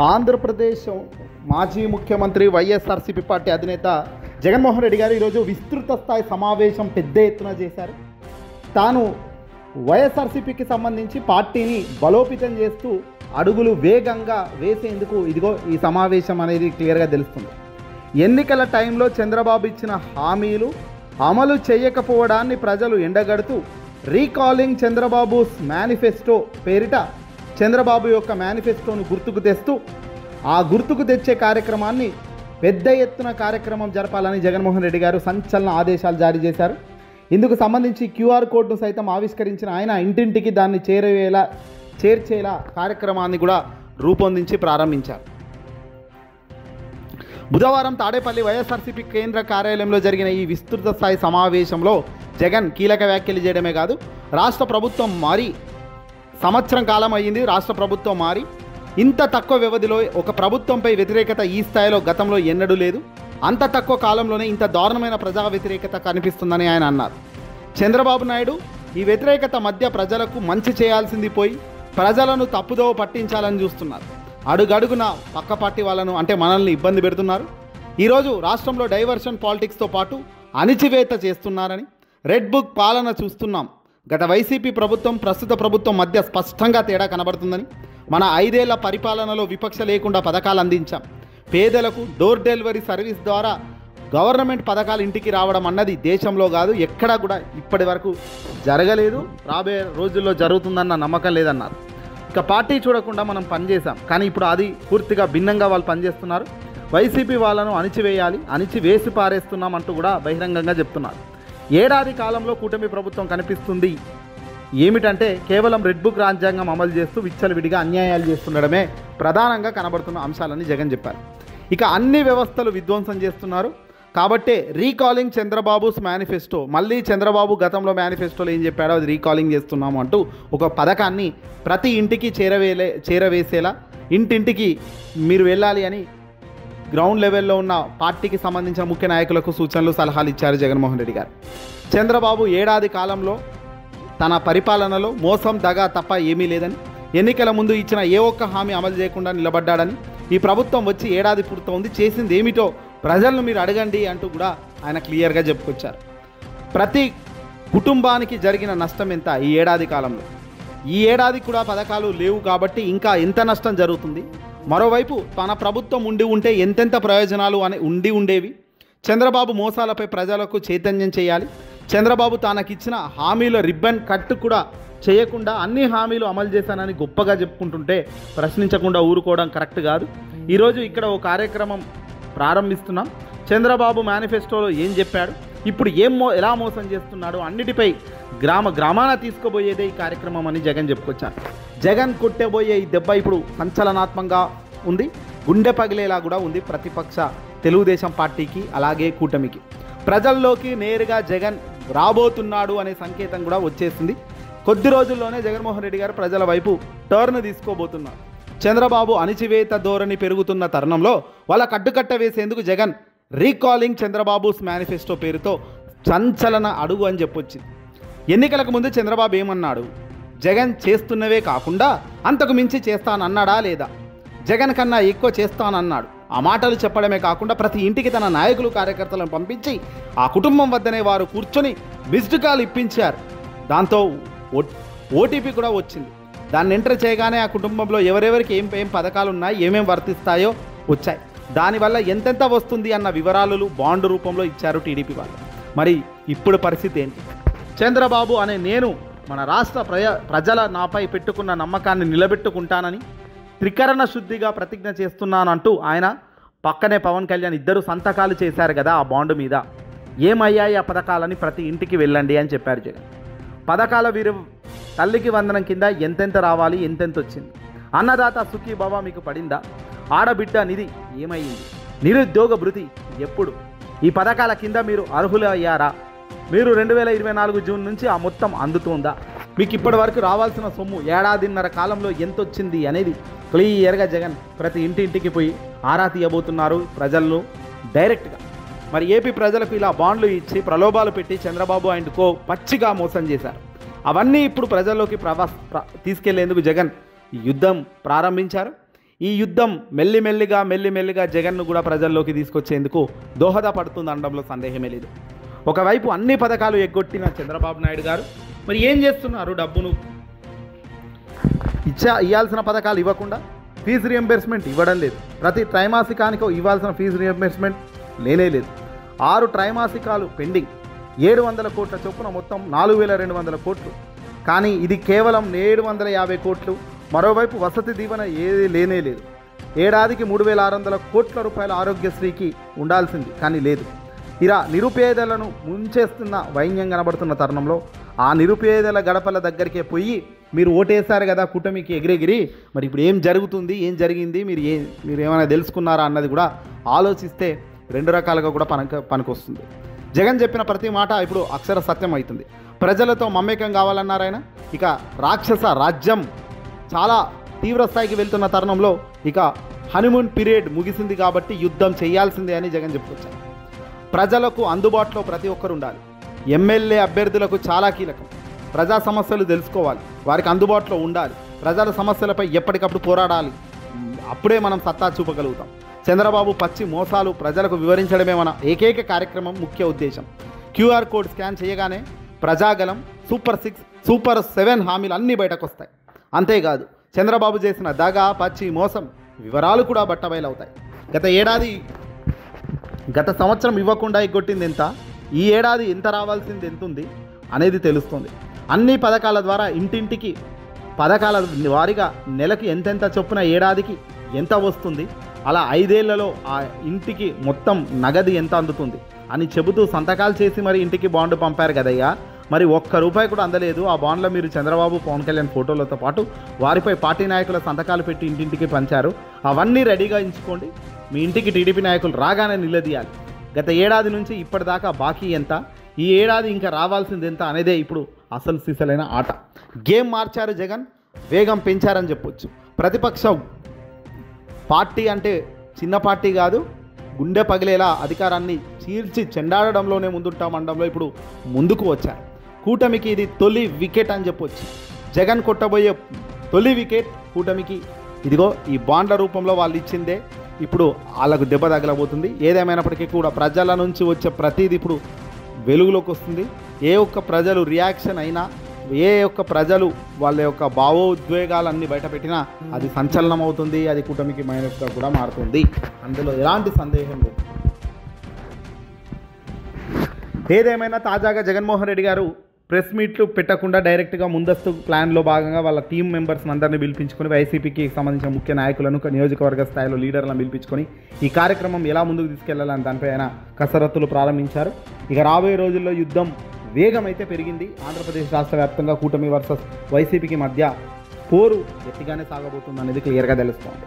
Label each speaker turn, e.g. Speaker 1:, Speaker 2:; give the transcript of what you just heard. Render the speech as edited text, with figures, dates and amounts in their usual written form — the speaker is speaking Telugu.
Speaker 1: ఆంధ్రప్రదేశ్ మాజీ ముఖ్యమంత్రి వైఎస్ఆర్సీపీ పార్టీ అధినేత జగన్మోహన్ రెడ్డి గారు ఈరోజు విస్తృత స్థాయి సమావేశం పెద్ద ఎత్తున చేశారు. తాను వైఎస్ఆర్సీపీకి సంబంధించి పార్టీని బలోపేతం చేస్తూ అడుగులు వేగంగా వేసేందుకు ఇదిగో ఈ సమావేశం అనేది క్లియర్గా తెలుస్తుంది. ఎన్నికల టైంలో చంద్రబాబు ఇచ్చిన హామీలు అమలు చేయకపోవడాన్ని ప్రజలు ఎండగడుతూ రీకాలింగ్ చంద్రబాబు మేనిఫెస్టో పేరిట చంద్రబాబు యొక్క మేనిఫెస్టోను గుర్తుకు తెస్తూ ఆ గుర్తుకు తెచ్చే కార్యక్రమాన్ని పెద్ద ఎత్తున కార్యక్రమం జరపాలని జగన్మోహన్ రెడ్డి గారు సంచలన ఆదేశాలు జారీ చేశారు. ఇందుకు సంబంధించి క్యూఆర్ కోడ్ను సైతం ఆవిష్కరించిన ఆయన ఇంటింటికి దాన్ని చేర్చేలా కార్యక్రమాన్ని కూడా రూపొందించి ప్రారంభించారు. బుధవారం తాడేపల్లి వైఎస్ఆర్సీపీ కేంద్ర కార్యాలయంలో జరిగిన ఈ విస్తృత స్థాయి సమావేశంలో జగన్ కీలక వ్యాఖ్యలు చేయడమే కాదు, రాష్ట్ర ప్రభుత్వం మారి సంవత్సరం కాలం అయ్యింది. రాష్ట్ర ప్రభుత్వం మారి ఇంత తక్కువ వ్యవధిలో ఒక ప్రభుత్వంపై వ్యతిరేకత ఈ స్థాయిలో గతంలో ఎన్నడూ లేదు. అంత తక్కువ కాలంలోనే ఇంత దారుణమైన ప్రజా వ్యతిరేకత కనిపిస్తుందని ఆయన అన్నారు. చంద్రబాబు నాయుడు ఈ వ్యతిరేకత మధ్య ప్రజలకు మంచి చేయాల్సింది పోయి ప్రజలను తప్పుదోవ పట్టించాలని చూస్తున్నారు. అడుగడుగున పక్క పార్టీ వాళ్ళను అంటే మనల్ని ఇబ్బంది పెడుతున్నారు. ఈరోజు రాష్ట్రంలో డైవర్షన్ పాలిటిక్స్తో పాటు అణిచివేత చేస్తున్నారని, రెడ్ బుక్ పాలన చూస్తున్నాం. గత వైసీపీ ప్రభుత్వం ప్రస్తుత ప్రభుత్వం మధ్య స్పష్టంగా తేడా కనబడుతుందని, మన 5 ఏళ్ల పరిపాలనలో విపక్ష లేకుండా పథకాలు అందించాం. పేదలకు డోర్ డెలివరీ సర్వీస్ ద్వారా గవర్నమెంట్ పథకాలు ఇంటికి రావడం అన్నది దేశంలో కాదు, ఎక్కడా కూడా ఇప్పటి వరకు జరగలేదు, రాబోయే రోజుల్లో జరుగుతుందన్న నమ్మకం లేదన్నారు. ఇక పార్టీ చూడకుండా మనం పనిచేసాం, కానీ ఇప్పుడు అది పూర్తిగా భిన్నంగా వాళ్ళు పనిచేస్తున్నారు. వైసీపీ వాళ్ళను అణిచివేసి పారేస్తున్నాం అంటూ కూడా బహిరంగంగా చెప్తున్నారు. ఏడాది కాలంలో కూటమి ప్రభుత్వం కనిపిస్తుంది ఏమిటంటే కేవలం రెడ్ బుక్ రాజ్యాంగం అమలు చేస్తూ విచ్చలవిడిగా అన్యాయాలు చేస్తుండడమే ప్రధానంగా కనబడుతున్న అంశాలని జగన్ చెప్పారు. ఇక అన్ని వ్యవస్థలు విధ్వంసం చేస్తున్నారు కాబట్టే రీకాలింగ్ చంద్రబాబుస్ మేనిఫెస్టో, మళ్ళీ చంద్రబాబు గతంలో మేనిఫెస్టోలో ఏం చెప్పాడో అది రీకాలింగ్ చేస్తున్నాము అంటూ ఒక పథకాన్ని ప్రతి ఇంటికి చేరవేసేలా ఇంటింటికి మీరు వెళ్ళాలి అని గ్రౌండ్ లెవెల్లో ఉన్న పార్టీకి సంబంధించిన ముఖ్య నాయకులకు సూచనలు సలహాలు ఇచ్చారు జగన్మోహన్ రెడ్డి గారు. చంద్రబాబు ఏడాది కాలంలో తన పరిపాలనలో మోసం దగా తప్ప ఏమీ లేదని, ఎన్నికల ముందు ఇచ్చిన ఏ ఒక్క హామీ అమలు చేయకుండా నిలబడ్డాడని, ఈ ప్రభుత్వం వచ్చి ఏడాది పూర్తవుంది, చేసింది ఏమిటో ప్రజలను మీరు అడగండి అంటూ కూడా ఆయన క్లియర్గా చెప్పుకొచ్చారు. ప్రతి కుటుంబానికి జరిగిన నష్టం ఎంత ఈ ఏడాది కాలంలో? ఈ ఏడాది కూడా పథకాలు లేవు కాబట్టి ఇంకా ఎంత నష్టం జరుగుతుంది? మరోవైపు తన ప్రభుత్వం ఉంటే ఎంతెంత ప్రయోజనాలు ఉండేవి. చంద్రబాబు మోసాలపై ప్రజలకు చైతన్యం చేయాలి. చంద్రబాబు తనకిచ్చిన హామీల రిబ్బన్ కట్ కూడా చేయకుండా అన్ని హామీలు అమలు చేశానని గొప్పగా చెప్పుకుంటుంటే ప్రశ్నించకుండా ఊరుకోవడం కరెక్ట్ కాదు. ఈరోజు ఇక్కడ ఓ కార్యక్రమం ప్రారంభిస్తున్నాం. చంద్రబాబు మేనిఫెస్టోలో ఏం చెప్పాడు, ఇప్పుడు ఎలా మోసం చేస్తున్నాడు అన్నిటిపై గ్రామాన తీసుకుపోయేదే ఈ కార్యక్రమం అని జగన్ చెప్పుకొచ్చారు. జగన్ కొట్టబోయే ఈ దెబ్బ ఇప్పుడు సంచలనాత్మకంగా ఉంది, గుండె పగిలేలా కూడా ఉంది ప్రతిపక్ష తెలుగుదేశం పార్టీకి అలాగే కూటమికి. ప్రజల్లోకి నేరుగా జగన్ రాబోతున్నాడు అనే సంకేతం కూడా వచ్చేసింది. కొద్ది రోజుల్లోనే జగన్మోహన్ రెడ్డి గారు ప్రజల వైపు టర్న్ తీసుకోబోతున్నారు. చంద్రబాబు అణిచివేత ధోరణి పెరుగుతున్న తరుణంలో వాళ్ళ కట్టుకట్ట వేసేందుకు జగన్ రీకాలింగ్ చంద్రబాబుస్ మేనిఫెస్టో పేరుతో సంచలన అడుగు అని చెప్పొచ్చింది. ఎన్నికలకు ముందు చంద్రబాబు ఏమన్నాడు? జగన్ చేస్తున్నవే కాకుండా అంతకు మించి చేస్తానన్నాడా లేదా? జగన్ కన్నా ఎక్కువ చేస్తానన్నాడు. ఆ మాటలు చెప్పడమే కాకుండా ప్రతి ఇంటికి తన నాయకులు కార్యకర్తలను పంపించి ఆ కుటుంబం వద్దనే వారు కూర్చొని మిస్డ్ కాల్ ఇప్పించారు. దాంతో ఓటీపీ కూడా వచ్చింది. దాన్ని ఎంటర్ చేయగానే ఆ కుటుంబంలో ఎవరెవరికి ఏం పథకాలు ఉన్నాయి, ఏమేం వర్తిస్తాయో వచ్చాయి. దానివల్ల ఎంతెంత వస్తుంది అన్న వివరాలు బాండ్ రూపంలో ఇచ్చారు టీడీపీ వాళ్ళు. మరి ఇప్పుడు పరిస్థితి ఏంటి? చంద్రబాబు అనే నేను మన రాష్ట్ర ప్రజల నాపై పెట్టుకున్న నమ్మకాన్ని నిలబెట్టుకుంటానని త్రికరణ శుద్ధిగా ప్రతిజ్ఞ చేస్తున్నానంటూ ఆయన పక్కనే పవన్ కళ్యాణ్ ఇద్దరు సంతకాలు చేశారు కదా ఆ బాండ్ మీద. ఏమయ్యాయి ఆ పథకాలని ప్రతి ఇంటికి వెళ్ళండి అని చెప్పారు జగన్. పథకాల తల్లికి వందనం కింద ఎంతెంత రావాలి, ఎంతెంత వచ్చింది? అన్నదాత సుఖీ బాబా మీకు పడిందా? ఆడబిడ్డ నిధి ఏమయ్యింది? నిరుద్యోగ భృతి ఎప్పుడు? ఈ పథకాల కింద మీరు అర్హులు అయ్యారా? మీరు 2024 జూన్ నుంచి ఆ మొత్తం అందుతుందా? మీకు ఇప్పటి వరకు రావాల్సిన సొమ్ము ఏడాదిన్నర కాలంలో ఎంత వచ్చింది అనేది క్లియర్గా జగన్ ప్రతి ఇంటింటికి పోయి ఆరా తీయబోతున్నారు ప్రజలను డైరెక్ట్గా. మరి ఏపీ ప్రజలకు ఇలా బాండ్లు ఇచ్చి ప్రలోభాలు పెట్టి చంద్రబాబు అండ్ కో పచ్చిగా మోసం చేశారు. అవన్నీ ఇప్పుడు ప్రజల్లోకి తీసుకెళ్లేందుకు జగన్ యుద్ధం ప్రారంభించారు. ఈ యుద్ధం మెల్లిమెల్లిగా జగన్ను కూడా ప్రజల్లోకి తీసుకొచ్చేందుకు దోహదపడుతుంది అనడంలో సందేహమే లేదు. ఒకవైపు అన్ని పథకాలు ఎగ్గొట్టిన చంద్రబాబు నాయుడు గారు మరి ఏం చేస్తున్నారు? డబ్బును ఇవ్వాల్సిన పథకాలు ఇవ్వకుండా ఫీజు రియంబర్స్మెంట్ ఇవ్వడం లేదు. ప్రతి త్రైమాసికానికి ఇవ్వాల్సిన ఫీజు రియంబర్స్మెంట్ లేనే లేదు. 6 త్రైమాసికాలు పెండింగ్, 700 కోట్ల చొప్పున మొత్తం 4200 కోట్లు. కానీ ఇది కేవలం 750 కోట్లు. మరోవైపు వసతి దీవెన ఏది లేనే లేదు. ఏడాదికి 3600 కోట్ల రూపాయల ఆరోగ్యశ్రీకి ఉండాల్సింది కానీ లేదు. ఇలా నిరుపేదలను ముంచేస్తున్న వైన్యం కనబడుతున్న తరుణంలో ఆ నిరుపేదల గడపల దగ్గరికే పోయి మీరు ఓటేశారు కదా కూటమికి ఎగిరెగిరి, మరి ఇప్పుడు ఏం జరుగుతుంది, ఏం జరిగింది, మీరు ఏమైనా తెలుసుకున్నారా అన్నది కూడా ఆలోచిస్తే 2 రకాలుగా కూడా పనికొస్తుంది. జగన్ చెప్పిన ప్రతి మాట ఇప్పుడు అక్షర సత్యం అవుతుంది. ప్రజలతో మమేకం కావాలన్నారాయన. ఇక రాక్షస రాజ్యం చాలా తీవ్ర స్థాయికి వెళ్తున్న తరుణంలో ఇక హనీమూన్ పీరియడ్ ముగిసింది కాబట్టి యుద్ధం చేయాల్సిందే అని జగన్ చెప్పుకొచ్చారు. ప్రజలకు అందుబాటులో ప్రతి ఒక్కరు ఉండాలి. ఎమ్మెల్యే అభ్యర్థులకు చాలా కీలకం. ప్రజా సమస్యలు తెలుసుకోవాలి, వారికి అందుబాటులో ఉండాలి, ప్రజల సమస్యలపై ఎప్పటికప్పుడు పోరాడాలి. అప్పుడే మనం సత్తా చూపగలుగుతాం. చంద్రబాబు పచ్చి మోసాలు ప్రజలకు వివరించడమే మన ఏకైక కార్యక్రమం ముఖ్య ఉద్దేశం. క్యూఆర్ కోడ్ స్కాన్ చేయగానే ప్రజాగలం, సూపర్ 6, సూపర్ 7 హామీలు అన్నీ బయటకు వస్తాయి. అంతేకాదు చంద్రబాబు చేసిన దగా, పచ్చి మోసం వివరాలు కూడా బట్టబయలవుతాయి. గత సంవత్సరం ఇవ్వకుండా ఎగ్గొట్టింది ఎంత, ఈ ఏడాది ఎంత రావాల్సింది ఎంత ఉంది అనేది తెలుస్తుంది. అన్ని పథకాల ద్వారా ఇంటింటికి పథకాల వారీగా నెలకి ఎంతెంత చొప్పున ఏడాదికి ఎంత వస్తుంది, అలా 5 ఏళ్లలో ఆ ఇంటికి మొత్తం నగదు ఎంత అందుతుంది అని చెబుతూ సంతకాలు చేసి మరి ఇంటికి బాండ్ పంపారు కదయ్యా. మరి ₹1 కూడా అందలేదు. ఆ బాండ్లో మీరు చంద్రబాబు, పవన్ కళ్యాణ్ ఫోటోలతో పాటు వారిపై పార్టీ నాయకుల సంతకాలు పెట్టి ఇంటింటికి పంచారు. అవన్నీ రెడీగా ఉంచుకోండి. మీ ఇంటికి టీడీపీ నాయకులు రాగానే నిలదీయాలి. గత ఏడాది నుంచి ఇప్పటిదాకా బాకీ ఎంత, ఈ ఏడాది ఇంకా రావాల్సింది ఎంత అనేదే ఇప్పుడు అసలు సిసలైన ఆట. గేమ్ మార్చారు జగన్, వేగం పెంచారని చెప్పొచ్చు. ప్రతిపక్షం పార్టీ అంటే చిన్న పార్టీ కాదు, గుండె పగిలేలా అధికారాన్ని చీల్చి చెండాడడంలోనే ముందుంటామండంలో ఇప్పుడు ముందుకు వచ్చారు. కూటమికి ఇది తొలి వికెట్ అని చెప్పొచ్చు. జగన్ కొట్టబోయే తొలి వికెట్ కూటమికి ఇదిగో ఈ బాండ్ల రూపంలో వాళ్ళు ఇచ్చిందే ఇప్పుడు వాళ్ళకు దెబ్బ తగలబోతుంది. ఏదేమైనప్పటికీ కూడా ప్రజల నుంచి వచ్చే ప్రతిదీ ఇప్పుడు వెలుగులోకి వస్తుంది. ఏ ఒక్క ప్రజలు రియాక్షన్ అయినా, ఏ ఒక్క ప్రజలు వాళ్ళ యొక్క భావోద్వేగాలన్నీ బయటపెట్టినా అది సంచలనం అవుతుంది. అది కూటమికి మైనస్గా కూడా మారుతుంది. అందులో ఎలాంటి సందేహం లేదు. ఏదేమైనా తాజాగా జగన్మోహన్ రెడ్డి గారు ప్రెస్ మీట్లు పెట్టకుండా డైరెక్ట్గా ముందస్తు ప్లాన్లో భాగంగా వాళ్ళ టీం మెంబర్స్ని అందరినీ పిలిపించుకొని వైసీపీకి సంబంధించిన ముఖ్య నాయకులను, నియోజకవర్గ స్థాయిలో లీడర్లను పిలిపించుకొని ఈ కార్యక్రమం ఎలా ముందుకు తీసుకెళ్లాలని దానిపై ఆయన కసరత్తులు ప్రారంభించారు. ఇక రాబోయే రోజుల్లో యుద్ధం వేగం అయితే పెరిగింది. ఆంధ్రప్రదేశ్ రాష్ట్ర వ్యాప్తంగా కూటమి వర్సెస్ వైసీపీకి మధ్య పోరు గట్టిగానే సాగబోతుంది అనేది క్లియర్గా తెలుస్తోంది.